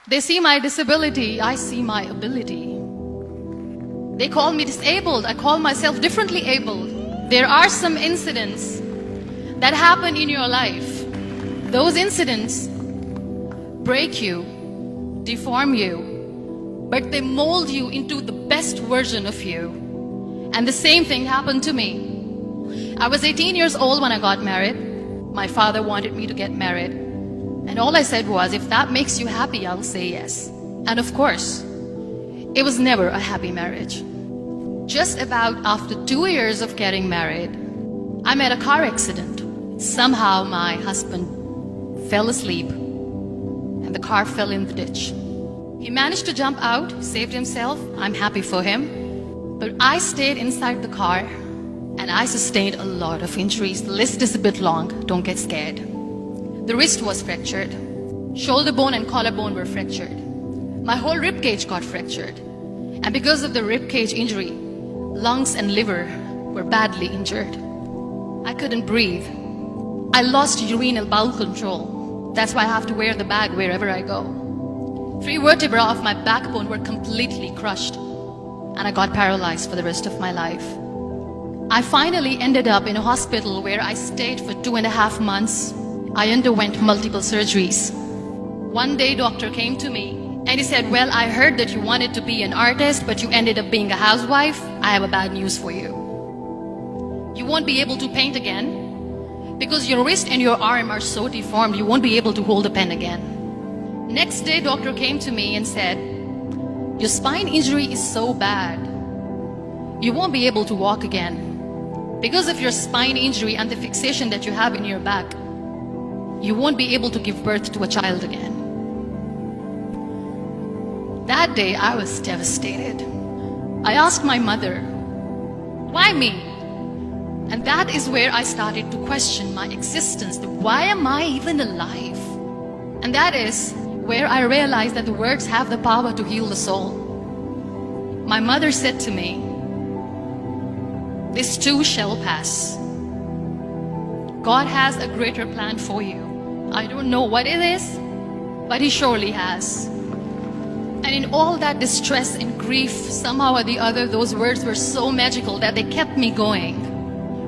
They see my disability, I see my ability. They call me disabled, I call myself differently abled. There are some incidents that happen in your life. Those incidents break you, deform you, but they mold you into the best version of you. And the same thing happened to me. I was 18 years old when I got married. My father wanted me to get married. And all I said was, if that makes you happy, I'll say yes. And of course, it was never a happy marriage. Just about after 2 years of getting married, I met a car accident. Somehow my husband fell asleep and the car fell in the ditch. He managed to jump out, saved himself. I'm happy for him. But I stayed inside the car and I sustained a lot of injuries. The list is a bit long, don't get scared. The wrist was fractured. Shoulder bone and collarbone were fractured. My whole rib cage got fractured. And because of the rib cage injury, lungs and liver were badly injured. I couldn't breathe. I lost urinary bowel control. That's why I have to wear the bag wherever I go. 3 vertebrae of my backbone were completely crushed. And I got paralyzed for the rest of my life. I finally ended up in a hospital where I stayed for 2.5 months. I underwent multiple surgeries. One day, doctor came to me and he said, well, I heard that you wanted to be an artist, but you ended up being a housewife. I have a bad news for you. You won't be able to paint again because your wrist and your arm are so deformed, you won't be able to hold a pen again. Next day, doctor came to me and said, your spine injury is so bad, you won't be able to walk again. Because of your spine injury and the fixation that you have in your back, you won't be able to give birth to a child again. That day, I was devastated. I asked my mother, why me? And that is where I started to question my existence. Why am I even alive? And that is where I realized that the words have the power to heal the soul. My mother said to me, this too shall pass. God has a greater plan for you. I don't know what it is, but He surely has. And in all that distress and grief, somehow or the other, those words were so magical that they kept me going.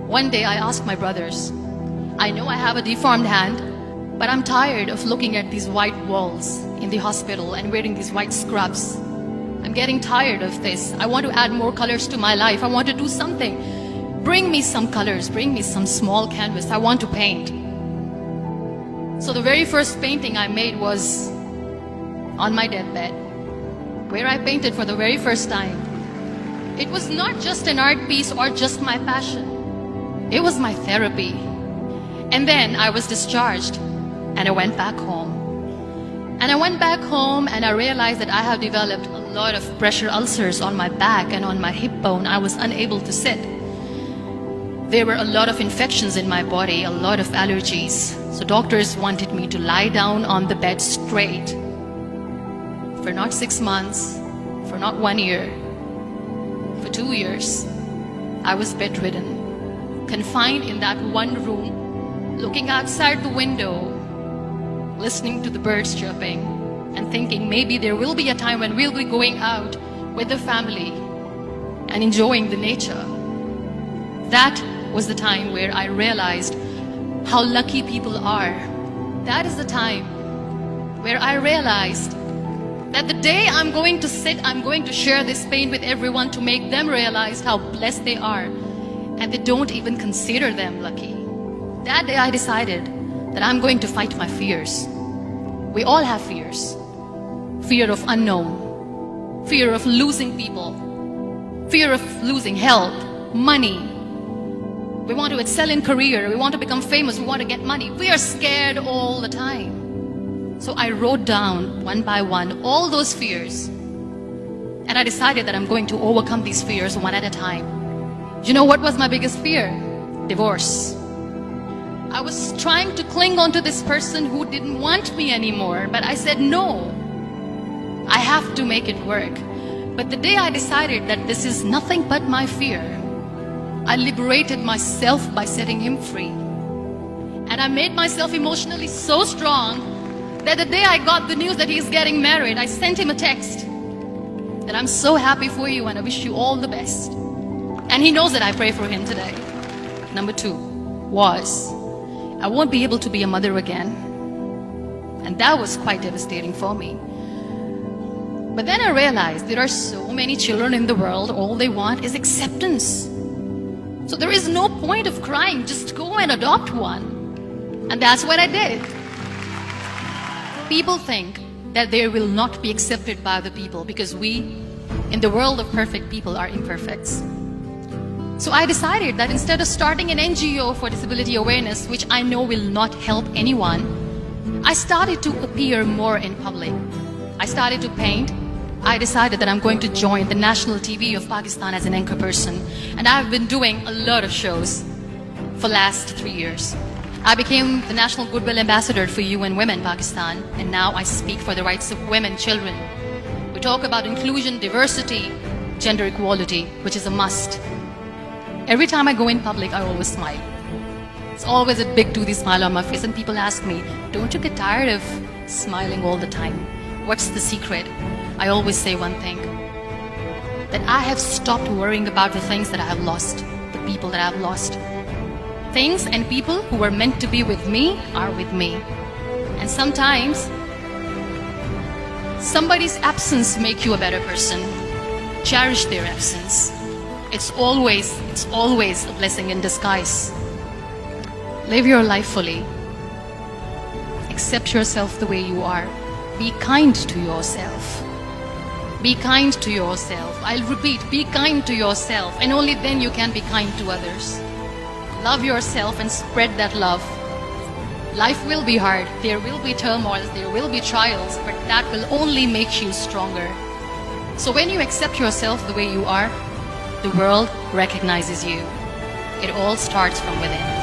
One day I asked my brothers, I know I have a deformed hand, but I'm tired of looking at these white walls in the hospital and wearing these white scrubs. I'm getting tired of this. I want to add more colors to my life. I want to do something. Bring me some colors, bring me some small canvas. I want to paint. So the very first painting I made was on my deathbed, where I painted for the very first time. It was not just an art piece or just my passion. It was my therapy. And then I was discharged and I went back home. And I went back home and I realized that I have developed a lot of pressure ulcers on my back and on my hip bone. I was unable to sit. There were a lot of infections in my body, a lot of allergies. So doctors wanted me to lie down on the bed straight for not 6 months, for not 1 year, for 2 years. I was bedridden, confined in that one room, looking outside the window, listening to the birds chirping and thinking maybe there will be a time when we'll be going out with the family and enjoying the nature. That was the time where I realized how lucky people are. That is the time where I realized that the day I'm going to sit, I'm going to share this pain with everyone to make them realize how blessed they are, and they don't even consider them lucky. That day I decided that I'm going to fight my fears. We all have fears. Fear of unknown, fear of losing people, fear of losing health, money. We want to excel in career, we want to become famous, we want to get money. We are scared all the time. So I wrote down one by one all those fears. And I decided that I'm going to overcome these fears one at a time. You know what was my biggest fear? Divorce. I was trying to cling on to this person who didn't want me anymore, but I said no. I have to make it work. But the day I decided that this is nothing but my fear, I liberated myself by setting him free. And I made myself emotionally so strong that the day I got the news that he's getting married, I sent him a text that I'm so happy for you and I wish you all the best. And he knows that I pray for him today. Number 2 was, I won't be able to be a mother again. And that was quite devastating for me. But then I realized there are so many children in the world, all they want is acceptance. So there is no point of crying, just go and adopt one. And that's what I did. People think that they will not be accepted by the people because we, in the world of perfect people, are imperfects. So I decided that instead of starting an NGO for disability awareness, which I know will not help anyone, I started to appear more in public. I started to paint. I decided that I'm going to join the national TV of Pakistan as an anchor person. And I've been doing a lot of shows for the last 3 years. I became the National Goodwill Ambassador for UN Women Pakistan, and now I speak for the rights of women, children. We talk about inclusion, diversity, gender equality, which is a must. Every time I go in public, I always smile. It's always a big toothy smile on my face, and people ask me, don't you get tired of smiling all the time? What's the secret? I always say one thing, that I have stopped worrying about the things that I have lost, the people that I have lost. Things and people who were meant to be with me are with me. And sometimes, somebody's absence makes you a better person. Cherish their absence. It's always a blessing in disguise. Live your life fully. Accept yourself the way you are. Be kind to yourself. Be kind to yourself. I'll repeat, be kind to yourself, and only then you can be kind to others. Love yourself and spread that love. Life will be hard. There will be turmoils, there will be trials, but that will only make you stronger. So when you accept yourself the way you are, the world recognizes you. It all starts from within.